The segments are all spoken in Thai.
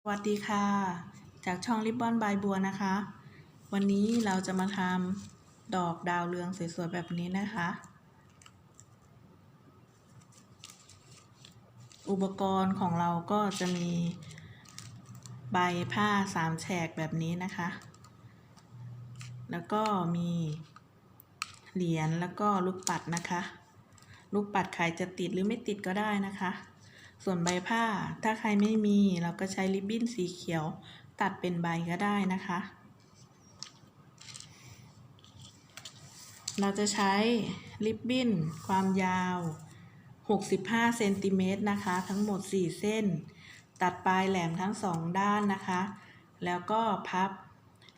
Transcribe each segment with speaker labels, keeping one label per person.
Speaker 1: สวัสดีค่ะจากช่องริบบอนบายบัวนะคะ วันนี้เราจะมาทำดอกดาวเรืองสวยๆแบบนี้นะคะ อุปกรณ์ของเราก็จะมีใบผ้า3 แฉกแบบนี้นะคะ แล้วก็มีเหรียญแล้วก็ลูกปัดนะคะ ลูกปัดใครจะติดหรือไม่ติดก็ได้นะคะ ส่วนใบผ้าถ้าใครไม่มีเราก็ใช้ริบบิ้นสีเขียวตัดเป็นใบก็ได้นะคะ เราจะใช้ริบบิ้นความยาว65 เซนติเมตรนะคะทั้งหมด4 เส้นตัดปลายแหลมทั้ง2 ด้านนะคะแล้วก็พับ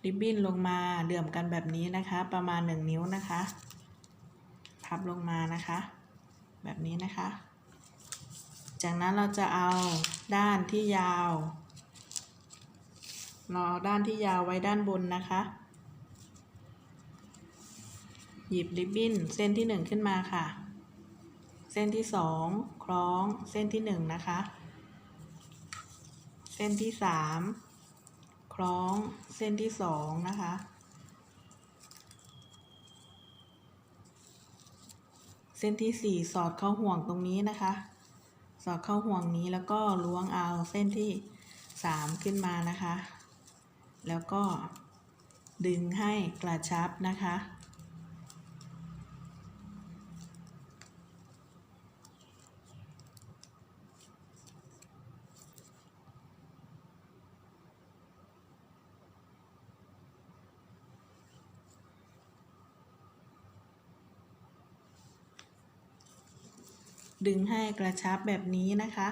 Speaker 1: ริบบิ้นลงมาเดื่อมกันแบบนี้นะคะประมาณ1 นิ้วนะคะพับลงมานะคะแบบนี้นะคะจากนั้นเราจะเอาด้านที่ยาวไว้ด้านบนนะคะหยิบริบบิ้นเส้นที่1ขึ้นมาค่ะเส้นที่2คล้องเส้นที่1นะคะเส้นที่3คล้องเส้นที่2นะคะเส้นที่4สอดเข้าห่วงตรงนี้นะคะสอดเข้าห่วงนี้แล้วก็ล้วงเอาเส้นที่3ขึ้นมานะคะแล้วก็ดึงให้กระชับนะคะดึงให้กระชับแบบนี้นะคะ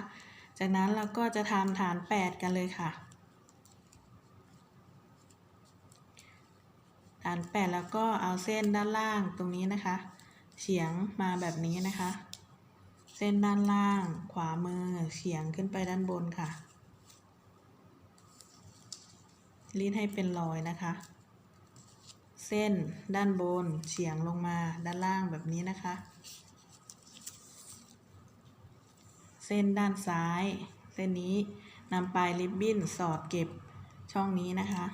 Speaker 1: จากนั้นเราก็จะทำฐาน8กันเลยค่ะฐาน8แล้วก็เอาเส้นด้านล่างตรงนี้นะคะเฉียงมาแบบนี้นะคะเส้นด้านล่างขวามือเฉียงขึ้นไปด้านบนค่ะรีดให้เป็นรอยนะคะเส้นด้านบนเฉียงลงมาด้านล่างแบบนี้นะคะเส้นด้านซ้ายเส้นนี้นำปลายริบบิ้นสอดเก็บช่องนี้นะคะ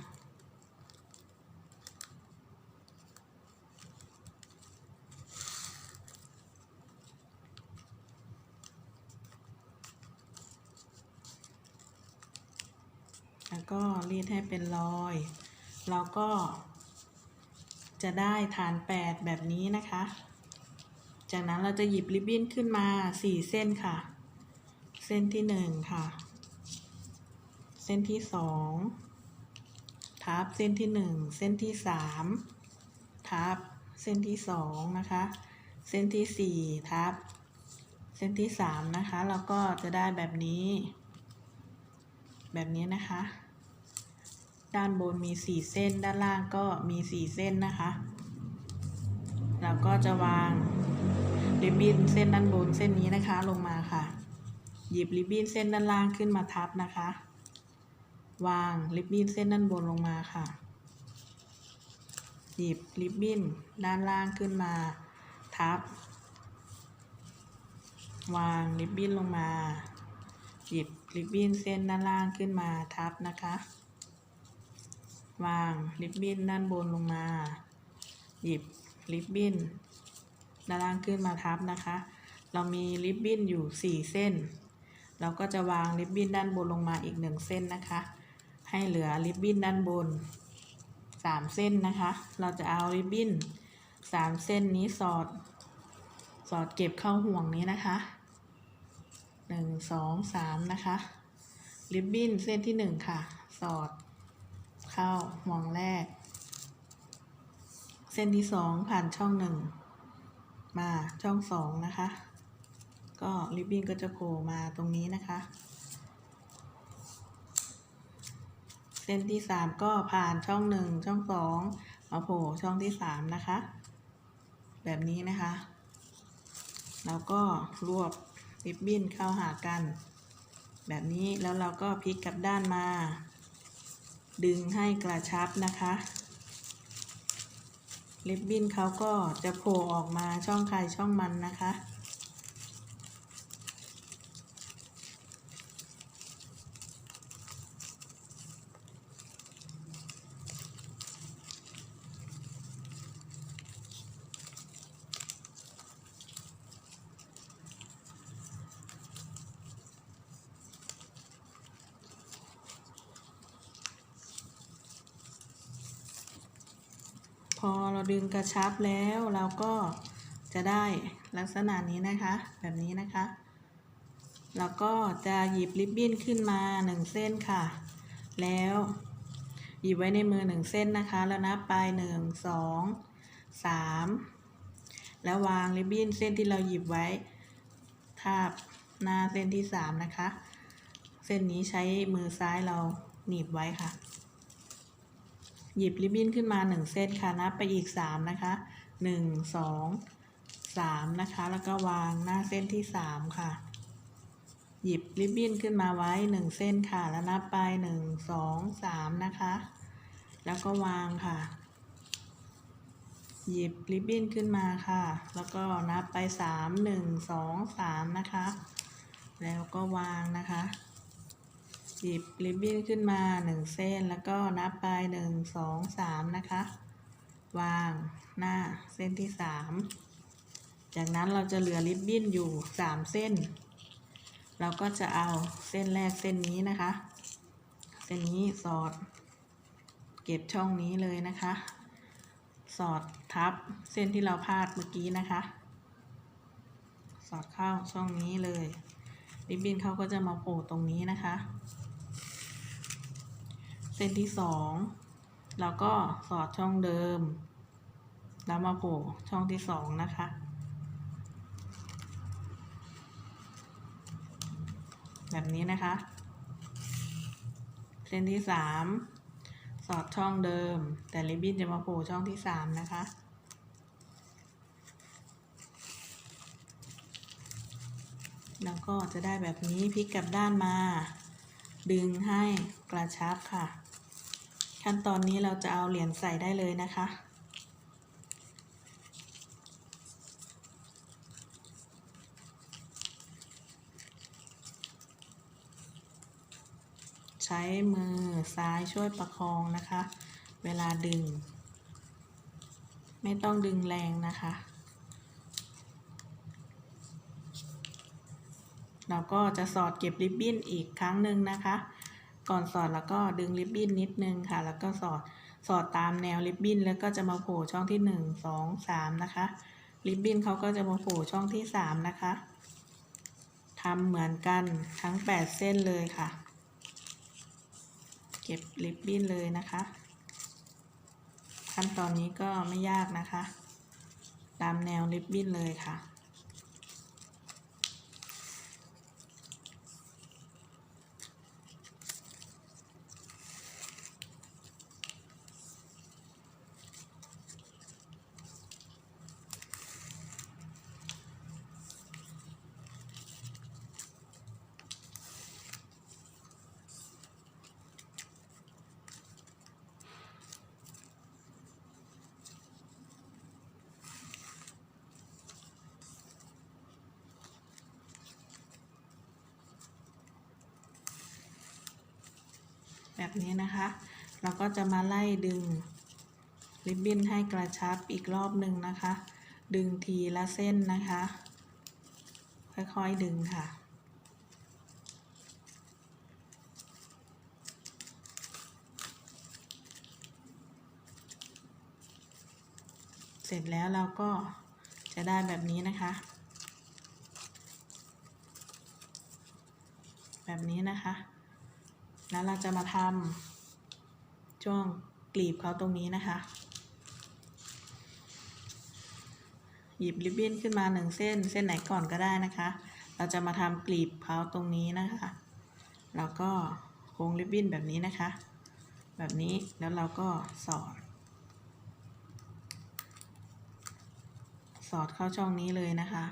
Speaker 1: แล้วก็รีดให้เป็นรอยแล้วก็จะได้ฐาน8แบบนี้นะคะจากนั้นเราจะหยิบริบบิ้นขึ้นมา4 เส้นค่ะเส้นที่1ค่ะเส้นที่2ทับเส้นที่1เส้นที่3ทับเส้นที่2นะคะเส้นที่4ทับเส้นที่3นะคะแล้วก็จะได้แบบนี้นะคะด้านบนมี4 เส้นด้านล่างก็มี4 เส้นนะคะเราก็จะวางริบบิ้นเส้นด้านบนเส้นนี้นะคะลงมาค่ะหยิบริบบิ้นเส้นด้านล่างขึ้นมาทับนะคะวางริบบิ้นเส้นด้านบนลงมาค่ะหยิบริบบิ้นด้านล่างขึ้นมาทับวางริบบิ้นลงมาหยิบริบบิ้นเส้นด้านล่างขึ้นมาทับนะคะวางริบบิ้นด้านบนลงมาหยิบริบบิ้นด้านล่างขึ้นมาทับนะคะเรามีริบบิ้นอยู่4 เส้นเราก็จะวางริบบิ้นด้านบนลงมาอีก1 เส้นนะคะให้เหลือริบบิ้นด้านบน3 เส้นนะคะเราจะเอาริบบิ้น3 เส้นนี้สอดเก็บเข้าห่วงนี้นะคะ1 2 3นะคะริบบิ้นเส้นที่1ค่ะสอดเข้าห่วงแรกเส้นที่2ผ่านช่อง1มาช่อง2นะคะก็ริบบิ้นก็จะโผล่มาตรงนี้นะคะเส้นที่3ก็ผ่านช่อง1ช่อง2มาโผล่ช่องที่3นะคะแบบนี้นะคะแล้วก็รวบริบบิ้นเข้าหากันแบบนี้แล้วเราก็พลิกกลับด้านมาดึงให้กระชับนะคะริบบิ้นเขาก็จะโผล่ออกมาช่องใครช่องมันนะคะ อเราดึงกระชับแล้วเราก็จะได้ลักษณะนี้นะคะแบบนี้นะคะแล้วก็จะหยิบริบบิ้นขึ้นมา1เส้นค่ะแล้วหยิบไว้ในมือ1เส้นนะคะแล้วนับไป1 2 3แล้ววางริบบิ้นเส้นที่เราหยิบไว้ทาบหน้าเส้นที่3นะคะเส้นนี้ใช้มือซ้ายเราหนีบไว้ค่ะหยิบริบบิ้นขึ้นมา1เส้นค่ะนับไปอีก3นะคะ1 2 3นะคะแล้วก็วางหน้าเส้นที่3ค่ะหยิบริบบิ้นขึ้นมาไว้1เส้นค่ะแล้วนับไป1 2 3นะคะแล้วก็วางค่ะหยิบริบบิ้นขึ้นมาค่ะแล้วก็นับไป3 1 2 3นะคะแล้วก็วางนะคะหยิบริบบิ้นขึ้นมา1เส้นแล้วก็นับไป1 2 3นะคะวางหน้าเส้นที่3จากนั้นเราจะเหลือริบบิ้นอยู่3เส้นเราก็จะเอาเส้นแรกเส้นนี้นะคะเส้นนี้สอดเก็บช่องนี้เลยนะคะสอดทับเส้นที่เราพาดเมื่อกี้นะคะสอดเข้าช่องนี้เลยริบบิ้นเขาก็จะมาโผล่ตรงนี้นะคะเส้นที่2เราก็สอดช่องเดิมแล้วมาโผล่ช่องที่2นะคะแบบนี้นะคะเส้นที่3สอดช่องเดิมแต่ริบบิ้นจะมาโผล่ช่องที่3นะคะแล้วก็จะได้แบบนี้พลิกกลับด้านมาดึงให้กระชับค่ะขั้นตอนนี้เราจะเอาเหรียญใส่ได้เลยนะคะใช้มือซ้ายช่วยประคองนะคะเวลาดึงไม่ต้องดึงแรงนะคะเราก็จะสอดเก็บริบบิ้นอีกครั้งหนึ่งนะคะก่อนสอดแล้วก็ดึงริบบิ้นนิดนึงค่ะแล้วก็สอดตามแนวริบบิ้นแล้วก็จะมาโผล่ช่องที่1 2 3นะคะริบบิ้นเขาก็จะมาโผล่ช่องที่3นะคะทำเหมือนกันทั้ง8เส้นเลยค่ะเก็บริบบิ้นเลยนะคะขั้นตอนนี้ก็ไม่ยากนะคะตามแนวริบบิ้นเลยค่ะแบบนี้นะคะเราก็จะมาไล่ดึงริบบิ้นให้กระชับอีกรอบหนึ่งนะคะดึงทีละเส้นนะคะค่อยๆดึงค่ะเสร็จแล้วเราก็จะได้แบบนี้นะคะแบบนี้นะคะแล้วเราจะมาทำช่วงกลีบเขาตรงนี้นะคะหยิบริบบิ้นขึ้นมา1เส้นเส้นไหนก่อนก็ได้นะคะเราจะมาทำกลีบเขาตรงนี้นะคะแล้วก็โค้งริบบิ้นแบบนี้นะคะแบบนี้แล้วเราก็สอดเข้าช่องนี้เลยนะคะ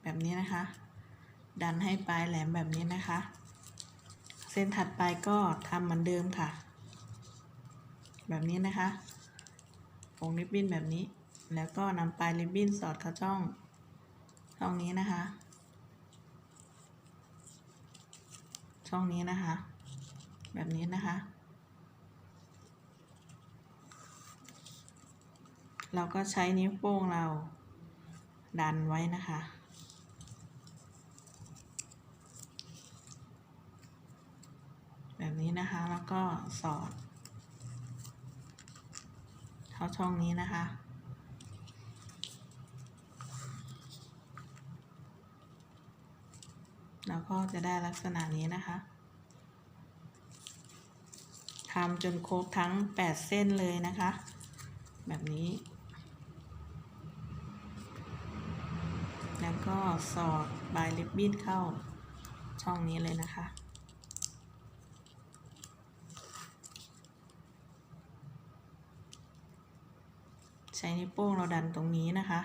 Speaker 1: แบบนี้นะคะดันให้ปลายแหลมแบบนี้นะคะเส้นถัดไปก็ทำเหมือนเดิมค่ะแบบนี้นะคะโค้งริบบิ้นแบบนี้แล้วก็นำปลายริบบิ้นสอดเข้าช่องนี้นะคะช่องนี้นะคะแบบนี้นะคะเราก็ใช้นิ้วโป้งเราดันไว้นะคะแบบ นี้นะคะแล้วก็สอดเข้าช่องนี้นะคะแล้วก็จะได้ลักษณะนี้นะคะทำจนครบทั้ง8เส้นเลยนะคะแบบนี้แล้วก็สอดปลายริบบิ้นเข้าช่องนี้เลยนะคะใช้นิ้วโป้งเราดันตรงนี้นะคะ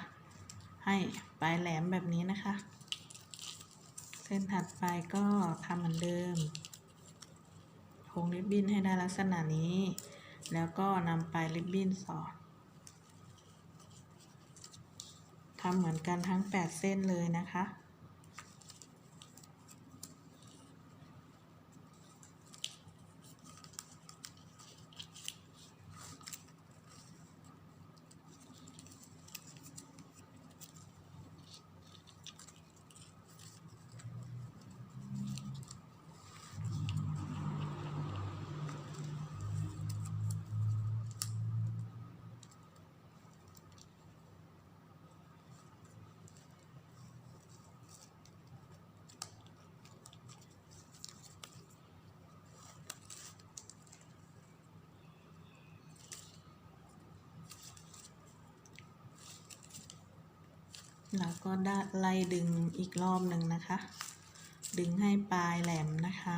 Speaker 1: ให้ปลายแหลมแบบนี้นะคะเส้นถัดไปก็ทำเหมือนเดิมโค้งริบบิ้นให้ได้ลักษณะนี้แล้วก็นำปลายริบบิ้นสอดทำเหมือนกันทั้ง8เส้นเลยนะคะแล้วก็ได้ไล่ดึงอีกรอบหนึ่งนะคะดึงให้ปลายแหลมนะคะ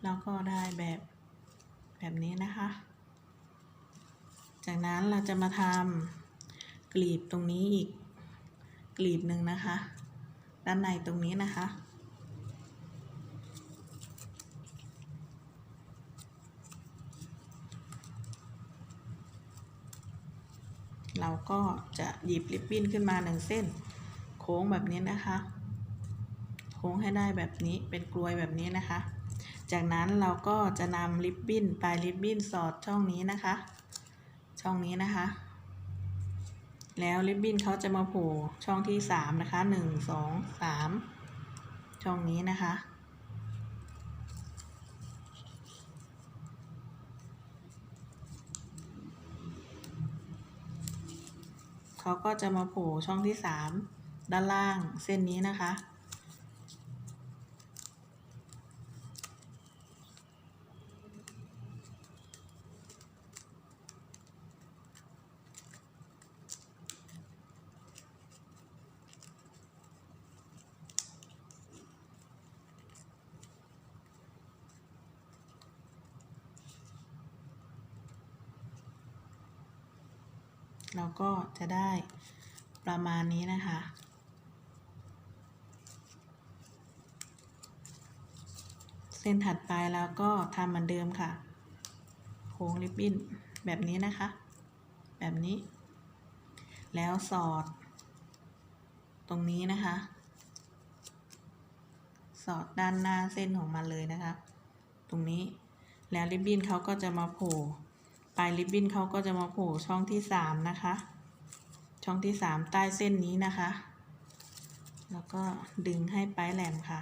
Speaker 1: แล้วก็ได้แบบนี้นะคะจากนั้นเราจะมาทำกลีบตรงนี้อีกกลีบหนึ่งนะคะด้านในตรงนี้นะคะเราก็จะหยิบริบบิ้นขึ้นมา1เส้นโค้งแบบนี้นะคะโค้งให้ได้แบบนี้เป็นกลวยแบบนี้นะคะจากนั้นเราก็จะนำริบบิ้นปลายริบบิ้นสอดช่องนี้นะคะช่องนี้นะคะแล้วริบบิ้นเขาจะมาโผล่ช่องที่3นะคะ1 2 3ช่องนี้นะคะเขาก็จะมาโผล่ช่องที่3ด้านล่างเส้นนี้นะคะเราก็จะได้ประมาณนี้นะคะเส้นถัดไปแล้วก็ทำเหมือนเดิมค่ะโค้งริบบิ้นแบบนี้นะคะแบบนี้แล้วสอดตรงนี้นะคะสอดด้านหน้าเส้นของมันเลยนะคะตรงนี้แล้วริบบิ้นเขาก็จะมาโผล่ปลายริบบิ้นเขาก็จะมาโผล่ช่องที่3นะคะช่องที่3ใต้เส้นนี้นะคะแล้วก็ดึงให้ปลายแหลมค่ะ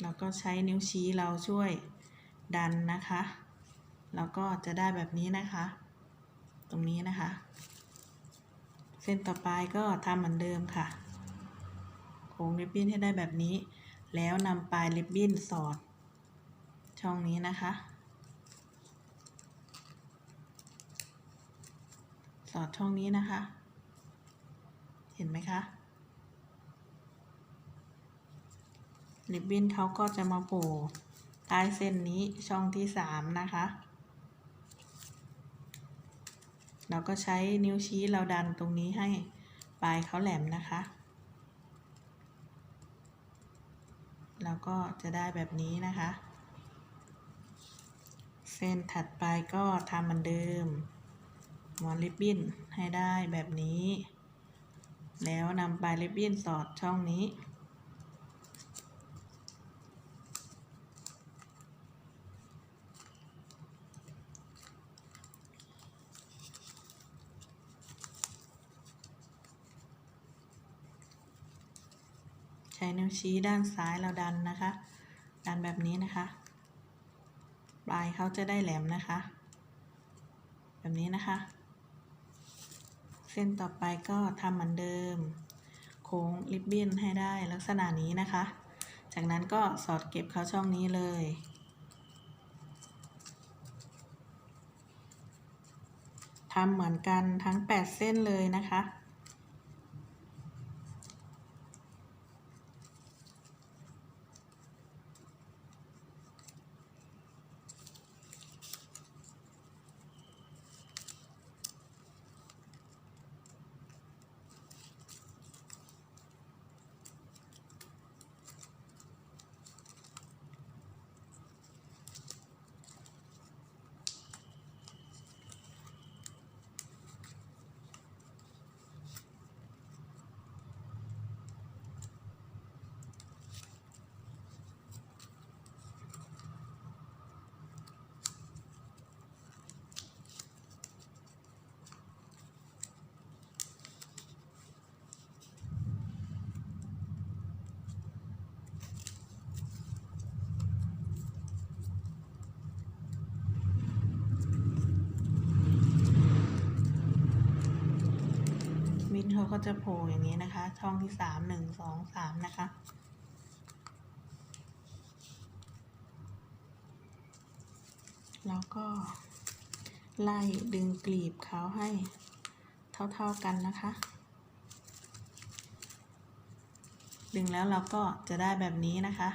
Speaker 1: แล้วก็ใช้นิ้วชี้เราช่วยดันนะคะแล้วก็จะได้แบบนี้นะคะตรงนี้นะคะเส้นต่อไปก็ทำเหมือนเดิมค่ะโค้งริบบิ้นให้ได้แบบนี้แล้วนำปลายริบบิ้นสอดช่องนี้นะคะสอดช่องนี้นะคะเห็นไหมคะริบบิ้นเขาก็จะมาโผล่ใต้เส้นนี้ช่องที่3นะคะเราก็ใช้นิ้วชี้เราดันตรงนี้ให้ปลายเขาแหลมนะคะแล้วก็จะได้แบบนี้นะคะเส้นถัดไปก็ทำเหมือนเดิมม้วนริบบิ้นให้ได้แบบนี้แล้วนำปลายริบบิ้นสอดช่องนี้ ช้นิ้วชี้ด้านซ้ายเราดันนะคะดันแบบนี้นะคะปลายเขาจะได้แหลมนะคะแบบนี้นะคะเส้นต่อไปก็ทำเหมือนเดิมโค้งริบบิ้นให้ได้ลักษณะนี้นะคะจากนั้นก็สอดเก็บเข้าช่องนี้เลยทำเหมือนกันทั้ง8เส้นเลยนะคะวินเขาก็จะโผล่อย่างนี้นะคะช่องที่3 1 2 3นะคะแล้วก็ไล่ดึงกลีบเขาให้เท่ากันนะคะดึงแล้วเราก็จะได้แบบนี้นะคะ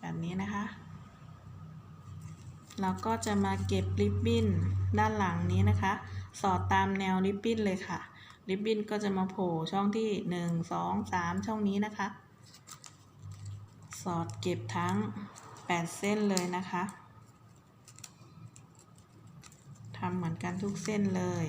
Speaker 1: แบบนี้นะคะเราก็จะมาเก็บริบบิ้นด้านหลังนี้นะคะสอดตามแนวริบบิ้นเลยค่ะริบบิ้นก็จะมาโผล่ช่องที่1 2 3ช่องนี้นะคะสอดเก็บทั้ง8เส้นเลยนะคะทำเหมือนกันทุกเส้นเลย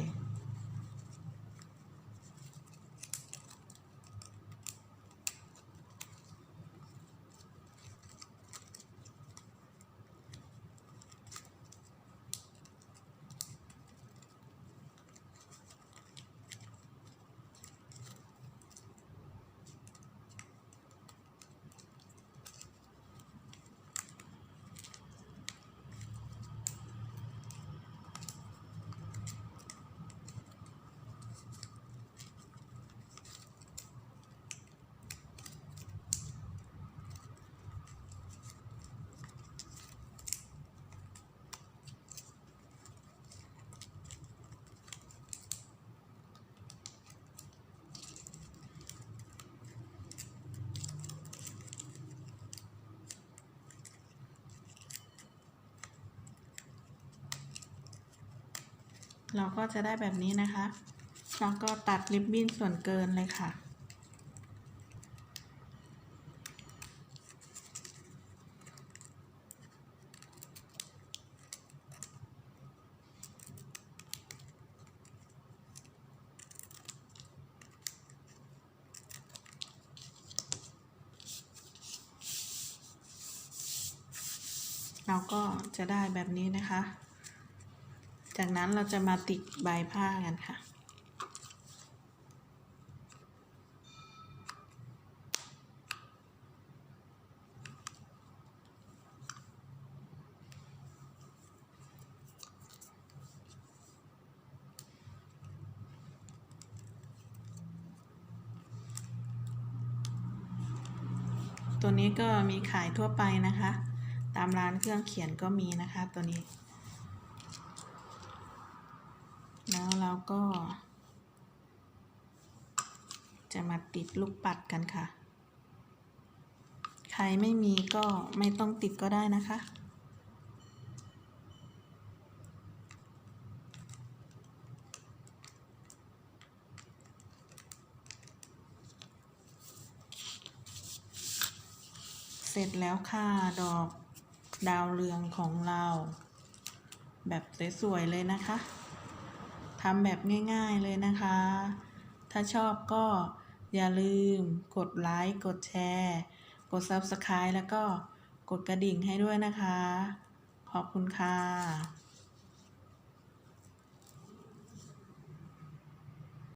Speaker 1: เราก็จะได้แบบนี้นะคะแล้วก็ตัดริบบิ้นส่วนเกินเลยค่ะเราก็จะได้แบบนี้นะคะจากนั้นเราจะมาติดใบผ้ากันค่ะตัวนี้ก็มีขายทั่วไปนะคะตามร้านเครื่องเขียนก็มีนะคะตัวนี้แล้วเราก็จะมาติดลูกปัดกันค่ะใครไม่มีก็ไม่ต้องติดก็ได้นะคะเสร็จแล้วค่ะดอกดาวเรืองของเราแบบสวยๆเลยนะคะทำแบบง่ายๆเลยนะคะถ้าชอบก็อย่าลืมกดไลค์กดแชร์กด Subscribe แล้วก็กดกระดิ่งให้ด้วยนะคะขอบคุณค่ะ